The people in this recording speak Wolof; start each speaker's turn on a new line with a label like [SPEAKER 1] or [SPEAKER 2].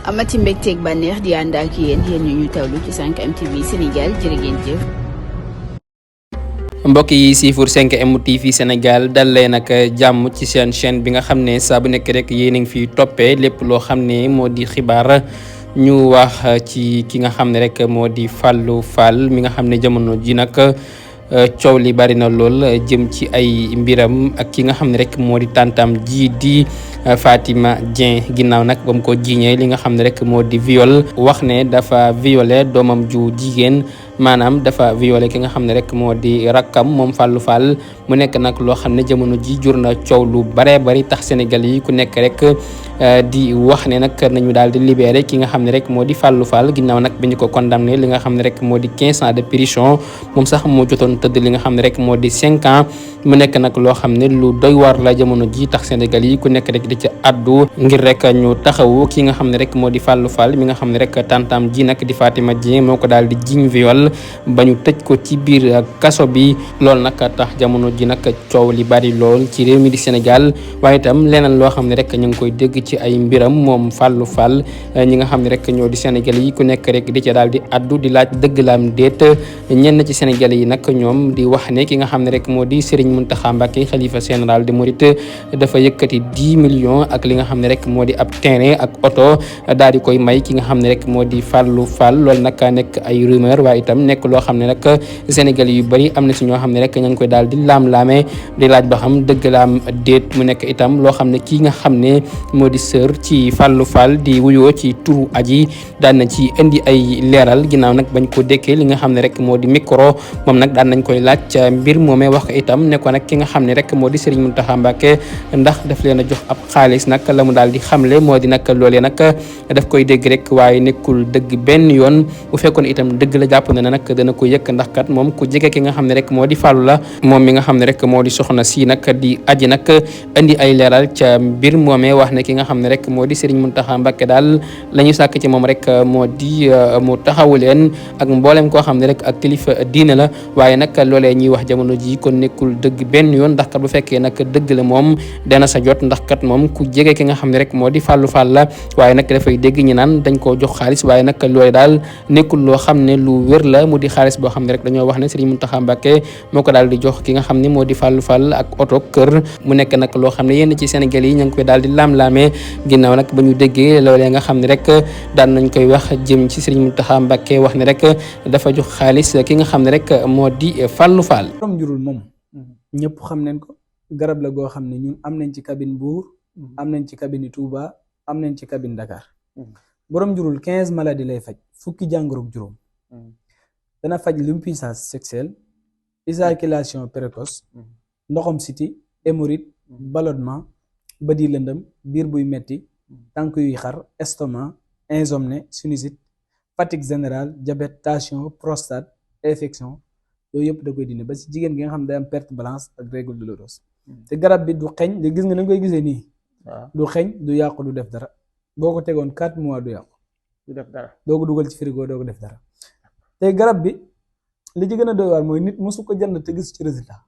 [SPEAKER 1] amati mbégteeg bànneex di ànd ak yéen ñu tawlu ci 5M TV Sénégal jërë ngeen jëf.
[SPEAKER 2] mbokk yi siifur 5M TV Sénégal dal leen ak jàmm ci seen chaîne bi nga xam ne saa bu nekk rek yéen a ngi fi toppee lépp loo xam ne moo di xibaar ñu wax ci ki nga xam ne rek moo di Fallou Fall mi nga xam ne jamono ji nag coow li bari na lool jëm ci ay mbiram ak ki nga xam ne rek moo di tàntam ji di Fatima Dieng ginnaaw nag ba mu ko jiiñee li nga xam ne rek moo di viol wax ne dafa violé doomam ju jigéen maanaam dafa violé ki nga xam ne rek moo di rakkam moom Fallou Fall mu nekk nag loo xam ne jamono ji jur na coow lu baree bari tax Sénégal yi ku nekk rek di wax ne nag nañu daal di libéré ki nga xam ne rek moo di Fallou Fall ginnaaw nag bi ñu ko condamné li nga xam ne rek moo di 15 ans de prison moom sax moo jotoon tëdd li nga xam ne rek moo di 5 ans mu nekk nag loo xam ne lu doy waar la jamono ji tax Sénégal yi ku nekk rek di ci addu ngir rek ñu taxawu ki nga xam ne rek moo di Fallou Fall mi nga xam ne rek tantam ji nag di Fatima Dieng moo ko daal di jiñ viol ba ñu tëj ko ci biir kaso bi loolu nag tax jamono ji nag coow li bari lool ci réew mi di Sénégal waaye itam leneen loo xam ne rek ñu ngi koy dégg ci ay mbiram moom Fallou Fall ñi nga xam ne rek ñoo di Sénégal yi ku nekk rek di ca daal di addu di laaj dëgg laam déet ñenn ci Sénégal yi nag ñoom di wax ne ki nga xam ne rek moo di Serigne Mountakha Mbacké xalifa général de Mouride dafa yëkkati 10 millions ak li nga xam ne rek moo di ab terrain ak oto daal di koy may ki nga xam ne rek moo di Fallou Fall loolu nag nekk ay rumeur waaye itam nekk loo xam ne nag Sénégal yu bari am na si ñoo xam ne rek ña ngi koy daal di laam-laamee di laaj ba xam dëgg laam déet mu nekk itam loo xam ne kii nga xam ne moo di sër ci Fallou Fall di wuyoo ci turu aji daan na ci indi ay leeral ginnaaw nag bañ ko dékkee li nga xam ne rek moo di micro moom nag daan nañ koy laaj mbir moomee wax ko itam ne ko nag ki nga xam ne rek moo di Serigne Mountakha Mbacké ndax daf leen a jox ab xaalis nag la mu daal di xamle moo di nag loolee nag daf koy dégg rek waaye nekkul dëgg benn yoon bu fekkoon itam dëgg la jàpp na ne nag dana ko yëkk ndax kat moom ku jege ki nga xam ne rek moo di Fallou la moom mi nga xam ne rek moo di soxna si nag di aji nag indi ay leeral ca mbir moomee wax ne ki nga xam ne rek moo di Serigne Mountakha Mbacké daal la ñu sàkk ci moom rek moo di mu taxawu leen ak mboolem koo xam ne rek ak kilifa diine la waaye nag loolee ñuy wax jamono ji kon nekkul dëgg benn yoon ndax kat bu fekkee nag dëgg la moom dana sa jot ndax kat moom ku jege ki nga xam ne rek moo di Fallou Fall la waaye nag dafay dégg ñi naan dañ koo jox xaalis waaye nag loolee daal nekkul loo xam ne lu wér la mu di xaalis boo xam ne rek dañoo wax ne Serigne Mountakha Mbacké moo ko daal di jox ki nga xam ne moo di Fallou Fall ak oto kër mu nekk nag loo xam ne yenn ci Sénégal yi ña ngi koy daal di laam-laamee ginnaaw nag ba ñu déggee loolee nga xam ne rek daan nañ koy wax jëm ci Serigne Mountakha Mbacké wax ne rek dafa jox xaalis ki nga xam ne rek moo di Fallou Fall.
[SPEAKER 3] borom njurul moom ñëpp xam nañ ko garab la goo xam ne ñun am nañ ci cabine Mbour am nañ ci cabine Touba am nañ ci cabine Dakar borom njurul 15 maladies lay faj fukki jàngoro ak juróom dana faj l'impuissance sexuelle éjaculation précoce ndoxam siti hémorroïde ballonnement bët yi lëndëm biir buy metti tànk yuy xar estomac insomnie sinusite fatigue générale diabète tension prostate infection yooyu yëpp da koy dindi ba si jigéen gi nga xam ne day am perte blanche ak règle douloureuse te garab bi du xeeñ di gis nga ni nga koy gisee nii du xeeñ du yàqu du def dara boo ko tegoon 4 mois du yàqu du def dara doo ko dugal ci frigo doo ko def dara te garab bi li ci gën a doy waar mooy nit mosu ko jënd te gis ci résultat